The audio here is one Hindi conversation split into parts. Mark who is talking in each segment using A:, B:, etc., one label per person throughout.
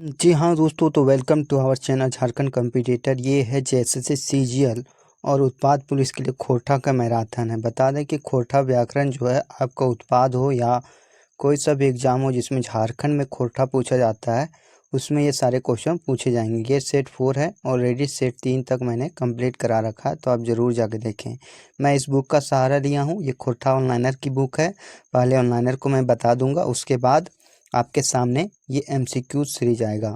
A: जी हाँ दोस्तों, तो welcome to our channel Jharkhand competitor. ये है जेएसएससी सीजीएल और उत्पाद पुलिस के लिए खोरठा का मैराथन है। बता दें कि खोरठा व्याकरण जो है आपका उत्पाद हो या कोई सा भी एग्जाम हो जिसमें झारखंड में खोरठा पूछा जाता है, उसमें ये सारे क्वेश्चन पूछे जाएंगे। ये सेट 4 है, ऑलरेडी सेट 3 तक मैंने कंप्लीट करा रखा है, तो आप ज़रूर जाके देखें। मैं इस बुक का सहारा लिया हूँ। ये खोरठा ऑनलाइनर की बुक है। पहले ऑनलाइनर को मैं बता दूंगा, उसके बाद आपके सामने ये एमसीक्यू सीरीज आएगा।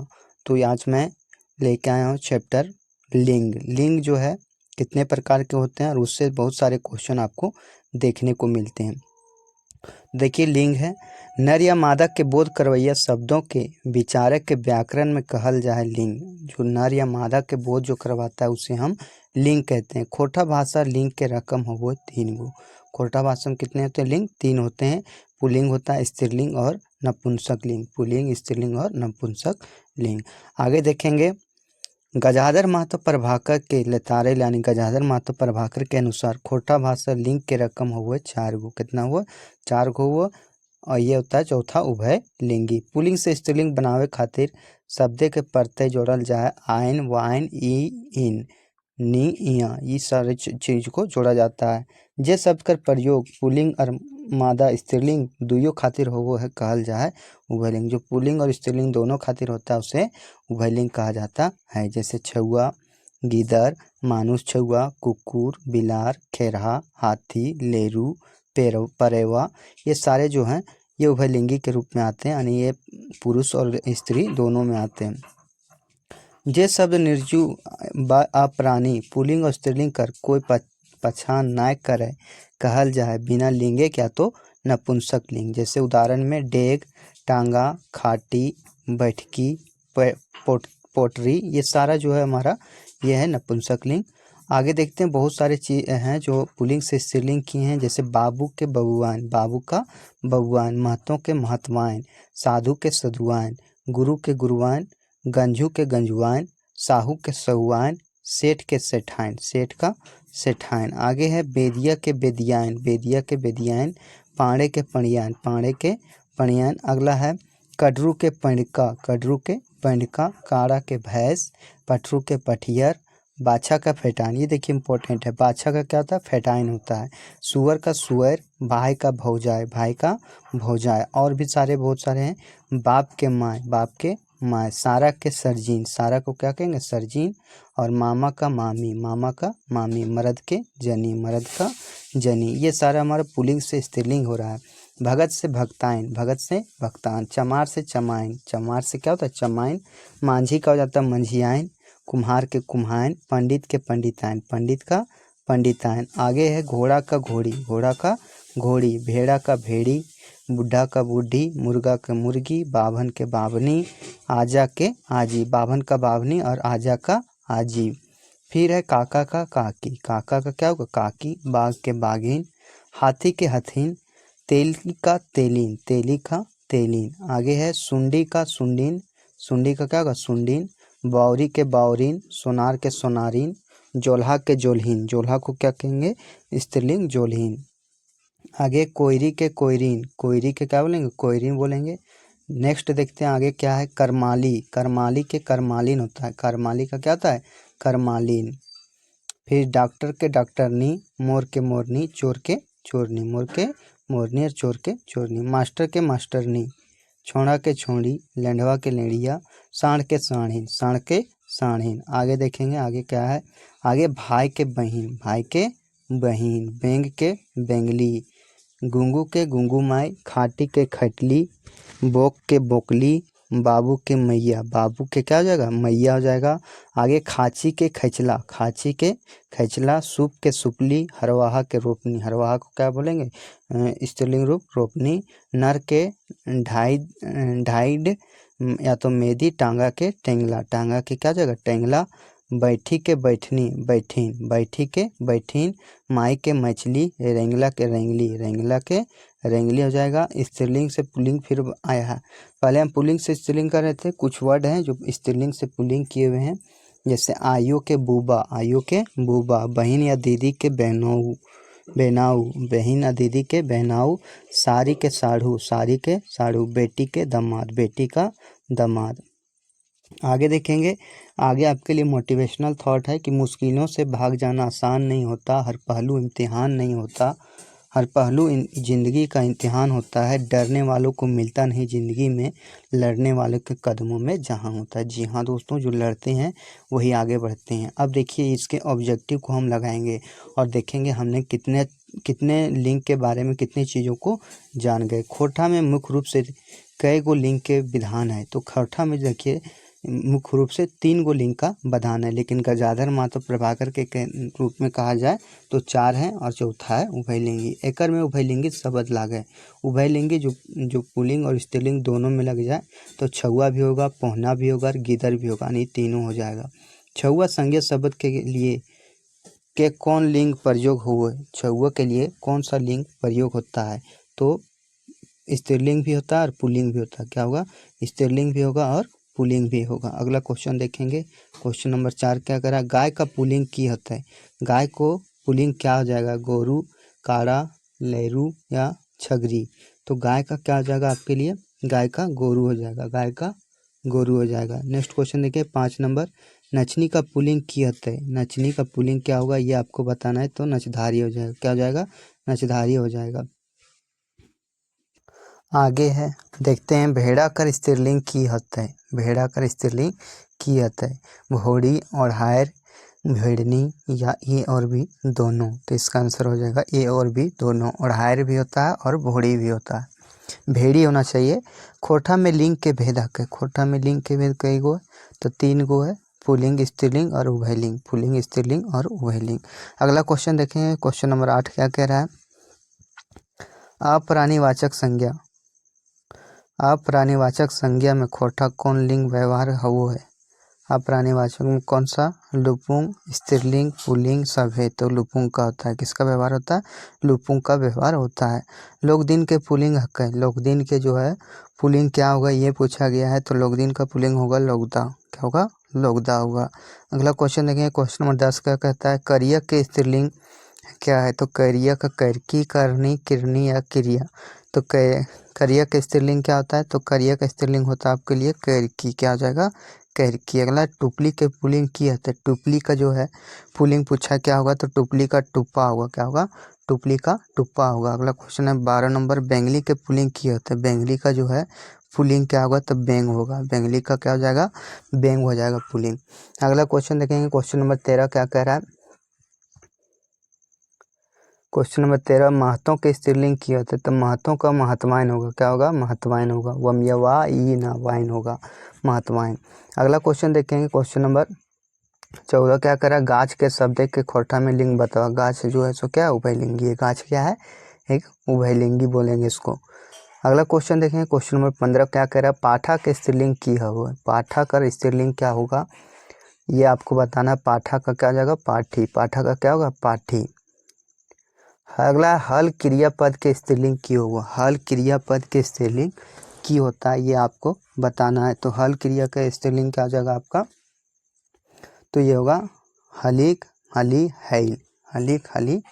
A: तो आज मैं लेके आया हूँ चैप्टर लिंग। लिंग जो है कितने प्रकार के होते हैं और उससे बहुत सारे क्वेश्चन आपको देखने को मिलते हैं। देखिए, लिंग है नर या मादा के बोध करवैया शब्दों के विचारक के व्याकरण में कहल जाए लिंग। जो नर या मादा के बोध जो करवाता है उसे हम लिंग कहते हैं। खोरठा भाषा लिंग के रकम हो वो 3 गो। खोरठा भाषा में कितने होते हैं? लिंग 3 होते हैं। पुल्लिंग होता है, स्त्रीलिंग और नपुंसक लिंग। पुल्लिंग, स्त्रीलिंग और नपुंसक लिंग। आगे देखेंगे, गजाधर महतो प्रभाकर के लेतारे यानी गजाधर महतो प्रभाकर के अनुसार खोरठा भाषा लिंग के रकम हुए 4 गो। कितना हुआ? 4 गो हुआ। और ये होता है चौथा उभय लिंगी। पुल्लिंग से स्त्रीलिंग बनावे खातिर शब्द के प्रत्यय जोड़ल जाए आयन, वायन, ई, इन, नी, इया, ये सारे चीज को जोड़ा जाता है। जे शब्द कर प्रयोग पुल्लिंग और मादा स्त्रीलिंग दुइयों खातिर होवो है कहल जाए उभयलिंग। जो पुल्लिंग और स्त्रीलिंग दोनों खातिर होता है उसे उभयलिंग कहा जाता है। जैसे छुआ, गीदड़, मानुष छुआ, कुकुर, बिलार, खेरहा, हाथी, लेरू, परेवा, ये सारे जो हैं ये उभयलिंगी के रूप में आते हैं, यानी ये पुरुष और स्त्री दोनों में आते हैं। जे शब्द निर्जु अप्राणी पुल्लिंग और स्त्रीलिंग कर कोई पछान ना करे कहल जाए बिना लिंगे क्या तो नपुंसक लिंग। जैसे उदाहरण में डेग, टांगा, खाटी, बैठकी, पोटरी, ये सारा जो है हमारा ये है नपुंसक लिंग। आगे देखते हैं, बहुत सारे चीज हैं जो पुल्लिंग से स्त्रीलिंग की हैं। जैसे बाबू के बबुआन, बाबू का बबुआन, महतों के महतवान, साधु के सधुआन, गुरु के गुरुआन, गंजू के गंजुआन, साहू के सहुआन, सेठ के सेठाइन, सेठ का सेठाइन। आगे है बेदिया के बेदियान, बेदिया के बेदियान, पाड़े के पणियान, पाड़े के पणियान। अगला है कडरू के पंडका, कडरू के पंडका, काड़ा के भैंस, पटरू के पठियर, बाछा का फेटाइन। ये देखिए इंपॉर्टेंट है, बाछा का क्या होता है? फेटाइन होता है। सुअर का सुअर, भाई का भौजाय, भाई का भौजाय। और भी सारे बहुत सारे हैं। बाप के माय, बाप के माय, सारा के सरजीन, सारा को क्या कहेंगे? सरजीन। और मामा का मामी, मामा का मामी, मर्द के जनी, मर्द का जनी। ये सारा हमारा पुल्लिंग से स्त्रीलिंग हो रहा है। भगत से भक्ताइन, भगत से भक्तान। चमार से चमाइन, चमार से क्या होता है? चमाइन। मांझी का हो जाता है मंझियाइन, कुम्हार के कुम्हाइन, पंडित के पंडिताइन, पंडित का पंडिताइन। आगे है घोड़ा का घोड़ी, घोड़ा का घोड़ी, भेड़ा का भेड़ी, बुढ़ा का बूढ़ी, मुर्गा का मुर्गी, बाभन के बाभनी, आजा के आजी, बाभन का बाभनी और आजा का आजी। फिर है काका का काकी, काका का क्या होगा? काकी, बाघ के बाघिन, हाथी के हथिन, तेली का तेलीन, तेली का तेलीन। आगे है सुंडी का सुंडीन, सुंडी का क्या होगा? सुंडीन, बावरी के बावरीन, सोनार के सोनारीन, जोल्हा के जोल्हीन, जोल्हा को क्या कहेंगे? स्त्रीलिंग जोल्हीन। आगे कोयरी के कोयरीन, कोयरी के क्या बोलेंगे? कोयरीन बोलेंगे। नेक्स्ट देखते हैं आगे क्या है। करमाली, करमाली के करमालिन होता है, करमाली का क्या होता है? करमालिन। फिर डॉक्टर के डॉक्टरनी, मोर के मोरनी, चोर के चोरनी, मोर के मोरनी और चोर के चोरनी। मास्टर के मास्टरनी, छोड़ा के छोड़ी, लेंढवा के लेढ़िया, साढ़ के साढ़ीन, साढ़ के साढ़ीन। आगे देखेंगे आगे क्या है। आगे भाई के बहिन, भाई के बहिन, बेंग के बेंगली, गुंगू के गुंगू माई, खाटी के खटली, बोक के बोकली, बाबू के मैया, बाबू के क्या हो जाएगा? मैया हो जाएगा। आगे खाची के खैचला, खाची के खैचला, सूप के सुपली, हरवाहा के रोपनी, हरवाहा को क्या बोलेंगे? स्त्रीलिंग रूप रोपनी। नर के ढाइड या तो मेदी, टांगा के टेंगला, टांगा के क्या जगह? टेंगला। बैठी के बैठनी, बैठीन, बैठी के बैठीन, माई के मछली, रेंगला के रेंगली, रेंगला के रेंगली हो जाएगा। स्त्रीलिंग से पुल्लिंग फिर आया है। पहले हम पुल्लिंग से स्त्रीलिंग कर रहे थे, कुछ वर्ड हैं जो स्त्रीलिंग से पुल्लिंग किए हुए हैं। जैसे आयो के बूबा, आयो के बूबा, बहन या दीदी के बहनोऊ, बेनाऊ, बहन या दीदी के बहनाऊ, साड़ी के साढ़ू, साड़ी के साढ़ू, बेटी के दामाद, बेटी का दामाद। आगे देखेंगे। आगे आपके लिए मोटिवेशनल थॉट है कि मुश्किलों से भाग जाना आसान नहीं होता, हर पहलू इम्तिहान नहीं होता, हर पहलू ज़िंदगी का इम्तिहान होता है। डरने वालों को मिलता नहीं ज़िंदगी में, लड़ने वालों के कदमों में जहां होता है। जी हाँ दोस्तों, जो लड़ते हैं वही आगे बढ़ते हैं। अब देखिए इसके ऑब्जेक्टिव को हम लगाएंगे और देखेंगे हमने कितने कितने लिंक के बारे में कितनी चीज़ों को जान गए। खोटा में मुख्य रूप से कई गो लिंक के विधान है। तो खोटा में देखिए मुख्य रूप से 3 गो लिंग का बधान है, लेकिन गजाधर मातो प्रभाकर के रूप में कहा जाए तो 4 हैं और चौथा है उभयलिंगी। एकर में उभयलिंगी शब्द लागे है। उभयलिंगी जो पुल्लिंग और स्त्रीलिंग दोनों में लग जाए तो छुआ भी होगा, पहुना भी होगा और गिदर भी होगा, यानी तीनों हो जाएगा। छुआ संज्ञा शब्द के लिए के कौन लिंग प्रयोग हुए, छुआ के लिए कौन सा लिंग प्रयोग होता है? तो स्त्रीलिंग भी होता है और पुल्लिंग भी होता है। क्या होगा? स्त्रीलिंग भी होगा और पुल्लिंग भी होगा। अगला क्वेश्चन देखेंगे। क्वेश्चन नंबर 4 क्या करा? गाय का पुल्लिंग की होता है। गाय को पुल्लिंग क्या हो जाएगा? गोरू, काड़ा, लहरू या छगरी। तो गाय का क्या हो जाएगा आपके लिए? गाय का गोरू हो जाएगा, गाय का गोरू हो जाएगा। नेक्स्ट क्वेश्चन देखिए 5 नंबर। नचनी का पुल्लिंग की होता है। नचनी का पुल्लिंग क्या होगा ये आपको बताना है, तो नचधारी हो जाएगा। क्या हो जाएगा? नचधारी हो जाएगा। आगे है, देखते हैं भेड़ा कर स्त्रीलिंग की होता है। भेड़ा कर स्त्रीलिंग की होता है। घोड़ी और हायर, भेड़नी या ए और बी दोनों। तो इसका आंसर हो जाएगा ए और बी दोनों। और हायर भी होता है और घोड़ी भी होता है। भेड़ी होना चाहिए। खोटा में लिंग के भेद है। खोटा में लिंग के भेद कई गो है? तो 3 गो है, पुल्लिंग, स्त्रीलिंग और उभयलिंग। पुल्लिंग, स्त्रीलिंग और उभयलिंग। अगला क्वेश्चन देखें। क्वेश्चन नंबर 8 क्या कह रहा है? अप्राणीवाचक संज्ञा। अप्राणीवाचक संज्ञा में खोटा कौन लिंग व्यवहार हुओ है? अप्राणीवाचक में कौन सा? लुपुंग, स्त्रीलिंग, पुल्लिंग, सभे। तो लुपुंग का होता है। किसका व्यवहार होता है? लुपुंग का व्यवहार होता है। लोग दिन के पुल्लिंग हक है। लोग दिन के जो है पुल्लिंग क्या होगा ये पूछा गया है, तो लोग दिन का पुल्लिंग होगा लोगदा। क्या होगा? लोगदा होगा। अगला क्वेश्चन देखेंगे। क्वेश्चन नंबर 10 क्या कहता है? करिया के स्त्रीलिंग क्या है? तो करिया का करकी, करनी, किरनी या क्रिया। तो करिया का स्त्रीलिंग क्या होता है? तो करिया का स्त्रीलिंग होता है आपके लिए करकी। क्या हो जाएगा? करकी। अगला टुपली के पुल्लिंग की होता है। टुपली का जो है पुल्लिंग पूछा क्या होगा? तो टुपली का टुप्पा होगा। क्या होगा? टुपली का टुप्पा होगा। अगला क्वेश्चन है 12 नंबर। बेंगली के पुल्लिंग की होता है। बेंगली का जो है पुल्लिंग क्या होगा? तो बेंग होगा। बेंगली का क्या हो जाएगा? बेंग हो जाएगा पुल्लिंग। अगला क्वेश्चन देखेंगे। क्वेश्चन नंबर 13 क्या कह रहा है? क्वेश्चन नंबर 13 महतों के स्त्रीलिंग की होता है। तो महतों का महत्वाइन होगा। क्या होगा? महत्वाइन होगा। वमयवा ई ना वाइन होगा, महत्वाइन। अगला क्वेश्चन देखेंगे। क्वेश्चन नंबर 14 क्या करा? गाछ के शब्द के खोटा में लिंग बताओ। गाछ जो है सो क्या है? उभयलिंगी है। गाछ क्या है? एक उभयलिंगी बोलेंगे इसको। अगला क्वेश्चन देखेंगे। क्वेश्चन नंबर 15 क्या कह रहा है? पाठा के स्त्रीलिंग की है। पाठा का स्त्रीलिंग क्या होगा ये आपको बताना है। पाठा का क्या हो जाएगा? पाठी। पाठा का क्या होगा? पाठी। अगला हल क्रियापद के स्त्रीलिंग की होगा। हल क्रियापद के स्त्रीलिंग की होता है ये आपको बताना है। तो हल क्रिया का स्त्रीलिंग क्या हो जाएगा आपका? तो ये होगा हलिक, हली, हैल। हलिक, हली,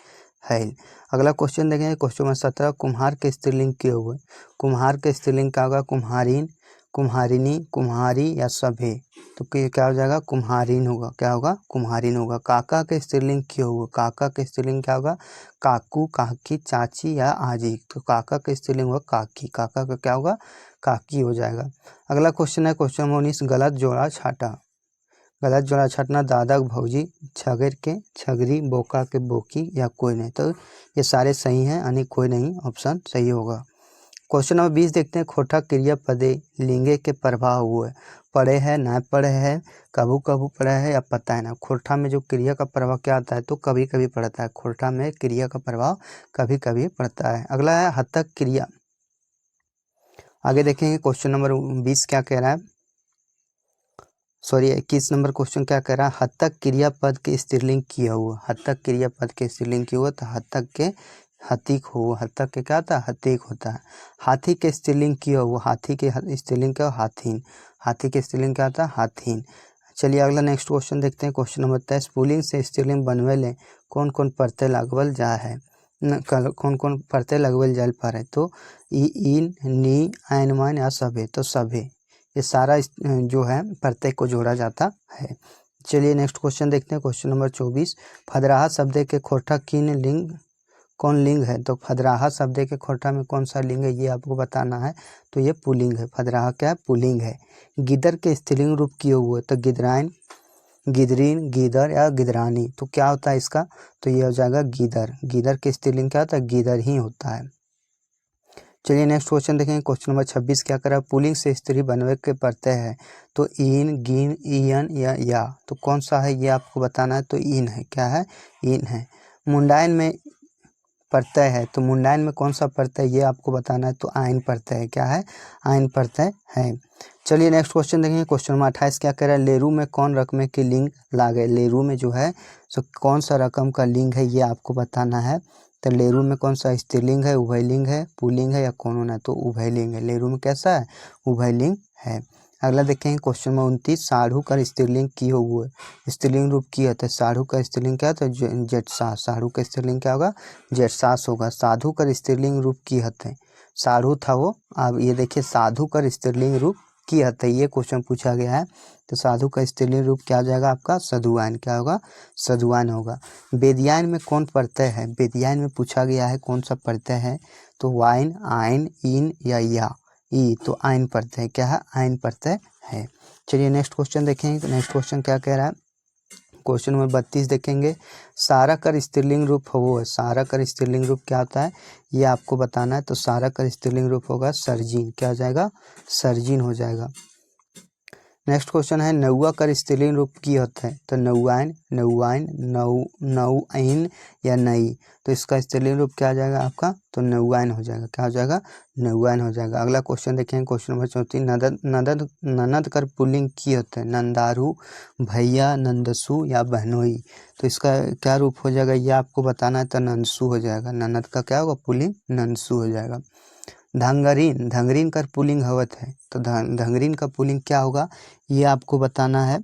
A: हैल। अगला क्वेश्चन देखेंगे। क्वेश्चन नंबर 17 कुम्हार के स्त्रीलिंग के हुए। कुम्हार के स्त्रीलिंग क्या होगा? कुम्हारिन, कुम्हारिनी, कुम्हारी या सभे। तो क्या हो जाएगा? कुम्हारिन होगा। क्या होगा? कुम्हारिन होगा। काका के स्त्रीलिंग क्यों हुआ? काका के स्त्रीलिंग क्या होगा? काकू, काकी, चाची या आजी। तो काका के स्त्रीलिंग होगा काकी। काका का क्या होगा? काकी हो जाएगा। अगला क्वेश्चन है क्वेश्चन नंबर 19 गलत जोड़ा छाटा। गलत जोड़ा छाटना दादा भौजी, छगर के छगरी, बोका के बोकी या कोई नहीं। तो ये सारे सही हैं, यानी कोई नहीं ऑप्शन सही होगा। क्वेश्चन नंबर 20 देखते हैं। खोटा क्रिया पदे लिंगे के प्रभाव हुए। पढ़े है, ना पढ़े है, कभू कभू पढ़े है या पता है ना। खोटा में जो क्रिया का प्रभाव क्या आता है? तो कभी कभी पड़ता है। खोटा में क्रिया का प्रभाव कभी कभी पड़ता है। अगला है हतक क्रिया। आगे देखेंगे। क्वेश्चन नंबर 20 क्या कह रहा है? सॉरी 21 नंबर क्वेश्चन क्या कह रहा है? हतक क्रियापद के स्त्रीलिंग किया हुआ। हतक क्रियापद के स्त्रीलिंग किया हुआ तो हतक के हतिक हो। हतक के क्या होता है? हतिक होता है। हाथी के स्त्रीलिंग किया हुआ। हाथी के स्त्रीलिंग क्या? हाथीन। हाथी के स्त्रीलिंग क्या होता है? हाथीन। चलिए अगला नेक्स्ट क्वेश्चन देखते हैं। क्वेश्चन नंबर 23 पुल्लिंग से स्त्रीलिंग बनवे ले कौन कौन प्रत्यय लगवल जा है? कौन कौन प्रत्यय लगवल जाल पर है? तो इन, नी, आइन, मान या सभे। तो सभे। ये सारा जो है प्रत्यय को जोड़ा जाता है। चलिए नेक्स्ट क्वेश्चन देखते हैं। क्वेश्चन नंबर 24, फदराहा शब्द के खोटा कौन लिंग है? तो फदराहा शब्द के खोटा में कौन सा लिंग है ये आपको बताना है। तो ये पुल्लिंग है। फदराहा क्या है? पुल्लिंग है। गिदर के स्त्रीलिंग रूप किए हुए तो गिदराइन, गिदरीन, गीदर या गिदरानी। तो क्या होता है इसका? तो ये हो जाएगा गीदर। गीदर के स्त्रीलिंग क्या होता है? गीदर ही होता है। चलिए नेक्स्ट क्वेश्चन देखेंगे। क्वेश्चन नंबर 26 क्या करा? पुल्लिंग से स्त्री बनवे के प्रत्यय है तो इन, गिन, इयन या। तो कौन सा है ये आपको बताना है। तो इन है। क्या है? इन है। मुंडाइन में प्रत्यय है तो मुंडाइन में कौन सा प्रत्यय ये आपको बताना है। तो आइन प्रत्यय है। क्या है? आइन प्रत्यय है। चलिए नेक्स्ट क्वेश्चन देखेंगे। क्वेश्चन नंबर 28 क्या कह रहा है? लेरू में कौन रकम के लिंग लागे? लेरू में जो है सो कौन सा रकम का लिंग है ये आपको बताना है। तो लेरू में कौन सा स्त्रीलिंग है, उभयलिंग है, पुल्लिंग है या कौन है? तो उभयलिंग है। लेरू में कैसा है? उभयलिंग है। अगला देखेंगे क्वेश्चन नंबर 29, साढ़ू का स्त्रीलिंग किए हुए स्त्रीलिंग रूप की होता है। साढ़ू का स्त्रीलिंग क्या होता है? जेठसास। साढ़ू का स्त्रीलिंग क्या होगा? जेठसास होगा। साधु का स्त्रीलिंग रूप की होते हैं। साढ़ू था वो, अब ये देखिए साधु का स्त्रीलिंग रूप की होता है। ये क्वेश्चन पूछा गया है। तो साधु का स्त्रीलिंग रूप क्या हो जाएगा आपका? सधुआइन। क्या होगा? सधुआइन होगा। बेदियाइन में कौन प्रत्यय है? बेदियाइन में पूछा गया है कौन सा प्रत्यय है। तो वाइन, आइन, इन या ई। तो आइन प्रत्यय। क्या है? आइन प्रत्यय है। चलिए नेक्स्ट क्वेश्चन देखेंगे। नेक्स्ट क्वेश्चन क्या कह रहा है? क्वेश्चन नंबर 32 देखेंगे। सारा कर स्त्रीलिंग रूप हो है। सारा कर स्त्रीलिंग रूप क्या होता है ये आपको बताना है। तो सारा कर स्त्रीलिंग रूप होगा सर्जिन। क्या हो जाएगा? सर्जिन हो जाएगा। नेक्स्ट क्वेश्चन है, नौवा कर स्त्रीलिंग रूप की होता है। तो नौआइन, नौआइन, नौआइन या नई। तो इसका स्त्रीलिंग रूप क्या आ जाएगा आपका? तो नौआइन हो जाएगा। क्या हो जाएगा? नौआइन हो जाएगा। अगला क्वेश्चन देखेंगे। क्वेश्चन नंबर 34, ननद कर पुल्लिंग की होता है। नंदारू, भैया, नंदसू या बहनोई। तो इसका क्या रूप हो जाएगा ये आपको बताना है। तो नंदसू हो जाएगा। ननद का क्या होगा? पुल्लिंग नंदसू हो जाएगा। धंगरीन, धंगरीन का पुल्लिंग हवत है। तो धंगरीन का पुल्लिंग क्या होगा ये आपको बताना है।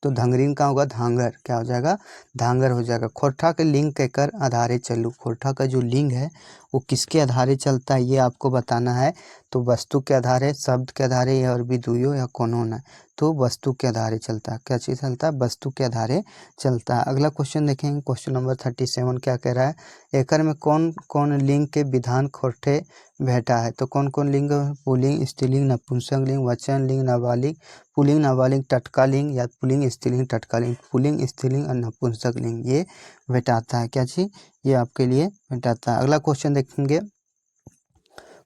A: तो धंगरीन का होगा धांगर। क्या हो जाएगा? धांगर हो जाएगा। खोरठा के लिंग के कर आधारे चलू। खोरठा का जो लिंग है वो किसके आधारे चलता है ये आपको बताना है। तो वस्तु के आधारे, शब्द के आधारे या और भी दुयो या कोनो न। तो वस्तु के आधारे चलता है। क्या चीज़ चलता है? वस्तु के आधारे चलता है। अगला क्वेश्चन देखेंगे। क्वेश्चन नंबर 37 क्या कह रहा है? एकर में कौन कौन लिंग के विधान खोरठे भेटा है। तो कौन कौन लिंग? पुल्लिंग, स्त्रीलिंग, नपुंसक लिंग, वचन लिंग, नाबालिग, पुल्लिंग, नाबालिग, टटका लिंग या पुल्लिंग, स्त्रीलिंग, टटका लिंग। पुल्लिंग, स्त्रीलिंग और नपुंसक लिंग ये भेटाता है। क्या चीज? ये आपके लिए भेटाता है। अगला क्वेश्चन देखेंगे।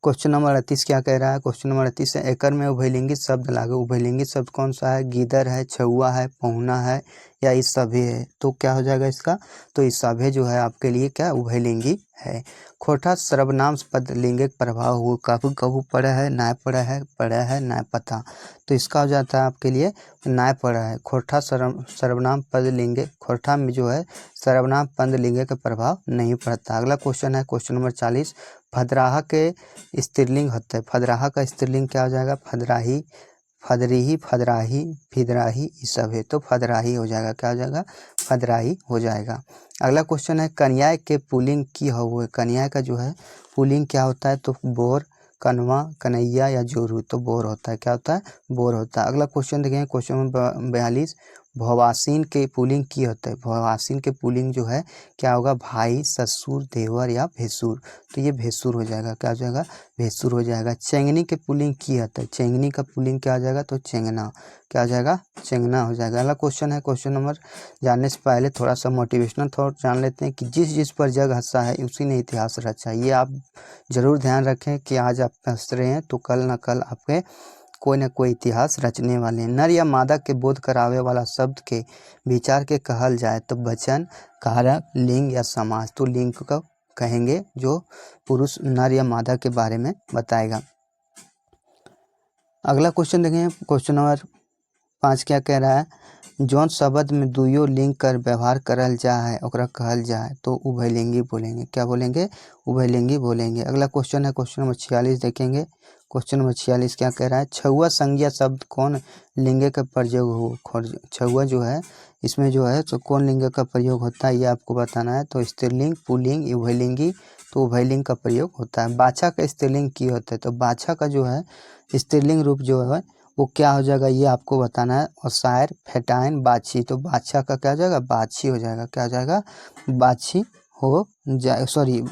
A: क्वेश्चन नंबर 38 क्या कह रहा है? क्वेश्चन नंबर 38 है, एकर में उभयलिंगी शब्द लागे। उभयलिंगी शब्द कौन सा है? गीदर है, छुआ है, पहुना है या इस सभे है। तो क्या हो जाएगा इसका? तो इस सभे जो है आपके लिए क्या उभयलिंगी है। खोटा सर्वनाम पद लिंगिक प्रभाव हुआ। कभू कभू पड़ा है, नाय पड़ा है नाय पता। तो इसका हो जाता है आपके लिए नाय पड़ा है। खोटा सर्वनाम पद लिंगे। खोटा में जो है सर्वनाम पद लिंगे का प्रभाव नहीं पड़ता। अगला क्वेश्चन है क्वेश्चन नंबर 40, फदराहा के स्त्रीलिंग होता है। फदराहा का स्त्रीलिंग क्या हो जाएगा? फदराही, फदरीही, फदराही, फिदराही ये सब है। तो फदराही हो जाएगा। क्या हो जाएगा? फदराही हो जाएगा। अगला क्वेश्चन है, कन्याय के पुल्लिंग की हो है। कन्याय का जो है पुल्लिंग क्या होता है? तो बोर, कनवा, कन्हैया या जोरू। तो बोर होता है। क्या होता है? बोर होता है। अगला क्वेश्चन देखेंगे। क्वेश्चन नंबर 42, भवासीन के पुल्लिंग की होता है। भवासीन के पुल्लिंग जो है क्या होगा? भाई, ससुर, देवर या भैंसुर। तो ये भैंसुर हो जाएगा। क्या हो जाएगा? भैंसुर हो जाएगा। चेंगनी के पुल्लिंग की होता है। चेंगनी का पुल्लिंग क्या आ जाएगा? तो चेंगना। क्या हो जाएगा? चेंगना हो जाएगा। अगला क्वेश्चन है क्वेश्चन नंबर जानने से पहले थोड़ा सा मोटिवेशनल थॉट जान लेते हैं कि जिस पर जग हंसा है उसी ने इतिहास रचा। ये आप जरूर ध्यान रखें कि आज आप हंस रहे हैं तो कल ना कल आपके कोई ना कोई इतिहास रचने वाले हैं। नर या मादा के बोध करावे वाला शब्द के विचार के कहल जाए तो वचन, कारक, लिंग या समास। तो लिंग को कहेंगे जो पुरुष, नर या मादा के बारे में बताएगा। अगला क्वेश्चन देखें। क्वेश्चन नंबर 5 क्या कह रहा है? जौन शब्द में दुयो लिंग कर व्यवहार करल जा है ओकरा कहल जाए तो उभयलिंगी बोलेंगे। क्या बोलेंगे? उभयलिंगी बोलेंगे। अगला क्वेश्चन है क्वेश्चन नंबर 46 देखेंगे। क्वेश्चन नंबर 46 क्या कह रहा है, छुआ संज्ञा शब्द कौन लिंग का प्रयोग हो। छुआ जो है इसमें जो है तो कौन लिंग का प्रयोग होता है ये आपको बताना है। तो स्त्रीलिंग, पुल्लिंग, उभयलिंगी, तो उभयलिंग का प्रयोग होता है। बाछा का स्त्रीलिंग की होता है, तो बाछा का जो है स्त्रीलिंग रूप जो है वो क्या हो जाएगा ये आपको बताना है। और शायर, फेटाइन, बाछी, तो बाछा का क्या हो जाएगा, बाछी हो जाएगा। क्या हो जाएगा, बाछी हो जाए, सॉरी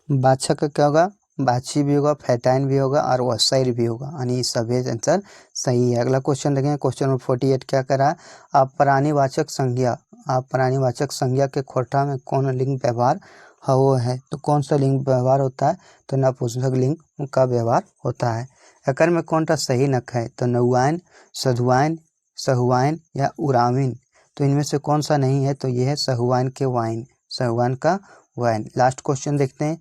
A: बाछा का क्या होगा, बाछी भी होगा, फेटाइन भी होगा और वसाइर भी होगा, यानी सभी आंसर सही है। अगला क्वेश्चन देखेंगे, क्वेश्चन नंबर 48 क्या कर रहा है, अपराणीवाचक संज्ञा, अपराणीवाचक संज्ञा के खोटा में कौन लिंग व्यवहार हो है। तो कौन सा लिंग व्यवहार होता है, तो नपुंसक लिंग का व्यवहार होता है। अकर में कौन सा सही नख है, तो नौआइन, सधुआइन, सहुआइन या उराविन। तो इनमें से कौन सा नहीं है, तो ये है सहुआइन के वाइन, सहुआइन का वाइन। लास्ट क्वेश्चन देखते हैं,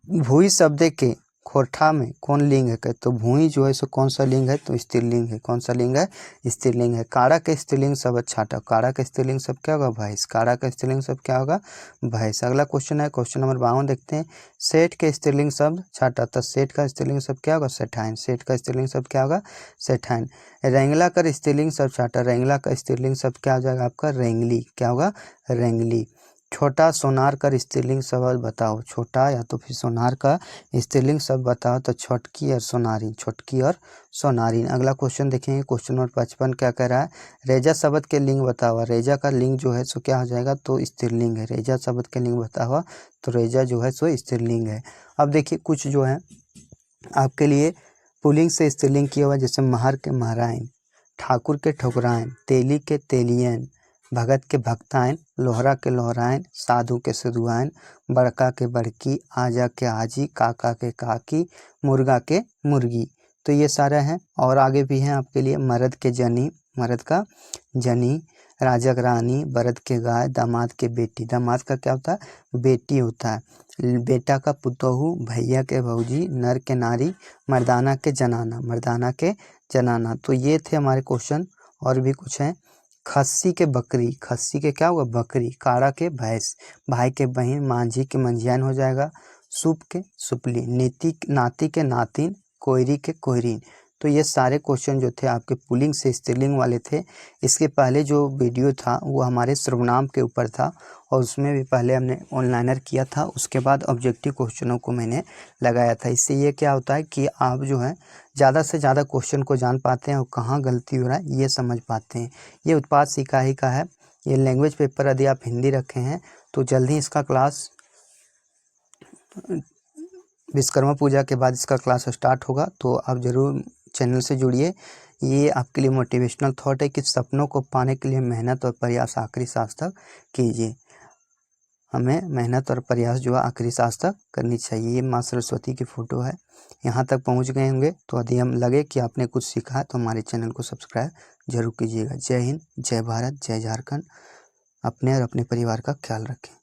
A: भूई शब्द के खोरठा में कौन लिंग है। तो भूई जो है सो कौन सा लिंग है, तो स्त्रीलिंग है। कौन सा लिंग है, स्त्रीलिंग है। काड़ा के स्त्रीलिंग शब्द छाटा, काड़ा का स्त्रीलिंग शब्द क्या होगा, भैंस, काड़ा का स्त्रीलिंग शब्द क्या होगा, भैंस। अगला क्वेश्चन है क्वेश्चन नंबर 52 देखते हैं, सेठ के स्त्रीलिंग शब्द छाटा, तो सेठ का स्त्रीलिंग शब्द क्या होगा, सेठाइन, सेठ का स्त्रीलिंग शब्द क्या होगा, सेठाइन। रेंगला का स्त्रीलिंग शब्द छाटा, रेंगला का स्त्रीलिंग शब्द क्या हो जाएगा आपका, रेंगली, क्या होगा, रेंगली। छोटा सोनार का स्त्रीलिंग शब्द बताओ, छोटा या तो फिर सोनार का स्त्रीलिंग शब्द बताओ, तो छोटकी और सोनारी, छोटकी और सोनारी। अगला क्वेश्चन देखेंगे, क्वेश्चन नंबर 55 क्या कह रहा है, रेजा शब्द के लिंग बताओ। रेजा का लिंग जो है सो क्या हो जाएगा, तो स्त्रीलिंग है। रेजा शब्द के लिंग बताओ, तो रेजा जो है सो स्त्रीलिंग है। अब देखिए कुछ जो है आपके लिए पुल्लिंग से स्त्रीलिंग किया हुआ, जैसे महर के महराइन, ठाकुर के ठकुराइन, तेली के तेलियन, भगत के भक्ताइन, लोहरा के लोहराइन, साधु के सधुआइन, बड़का के बड़की, आजा के आजी, काका के काकी, मुर्गा के मुर्गी। तो ये सारे हैं और आगे भी हैं आपके लिए, मर्द के जनी, मर्द का जनी, राजक रानी, बरद के गाय, दामाद के बेटी, दामाद का क्या होता है, बेटी होता है, बेटा का पुतोहू, भैया के भौजी, नर के नारी, मर्दाना के जनाना, मर्दाना के जनाना। तो ये थे हमारे क्वेश्चन, और भी कुछ हैं, खस्सी के बकरी, खस्सी के क्या होगा, बकरी, काड़ा के भैंस, भाई के बहन, मांझी के मंझियान हो जाएगा, सुप के सुपली, नीति नाती के नातिन, कोयरी के कोयरीन। तो ये सारे क्वेश्चन जो थे आपके पुल्लिंग से स्त्रीलिंग वाले थे। इसके पहले जो वीडियो था वो हमारे सर्वनाम के ऊपर था और उसमें भी पहले हमने ऑनलाइनर किया था, उसके बाद ऑब्जेक्टिव क्वेश्चनों को मैंने लगाया था। इससे ये क्या होता है कि आप जो है ज़्यादा से ज़्यादा क्वेश्चन को जान पाते हैं और कहाँ गलती हो रहा है ये समझ पाते हैं। ये उत्पाद सीखा ही का है। ये लैंग्वेज पेपर यदि आप हिंदी रखे हैं तो जल्दी इसका क्लास, विश्वकर्मा पूजा के बाद इसका क्लास स्टार्ट होगा, तो आप ज़रूर चैनल से जुड़िए। ये आपके लिए मोटिवेशनल थॉट है कि सपनों को पाने के लिए मेहनत और प्रयास आखिरी सांस तक कीजिए। हमें मेहनत और प्रयास जो है आखिरी सांस तक करनी चाहिए। ये माँ सरस्वती की फ़ोटो है। यहाँ तक पहुँच गए होंगे तो यदि हम लगे कि आपने कुछ सीखा है तो हमारे चैनल को सब्सक्राइब जरूर कीजिएगा। जय हिंद, जय भारत, जय झारखंड। अपने और अपने परिवार का ख्याल रखें।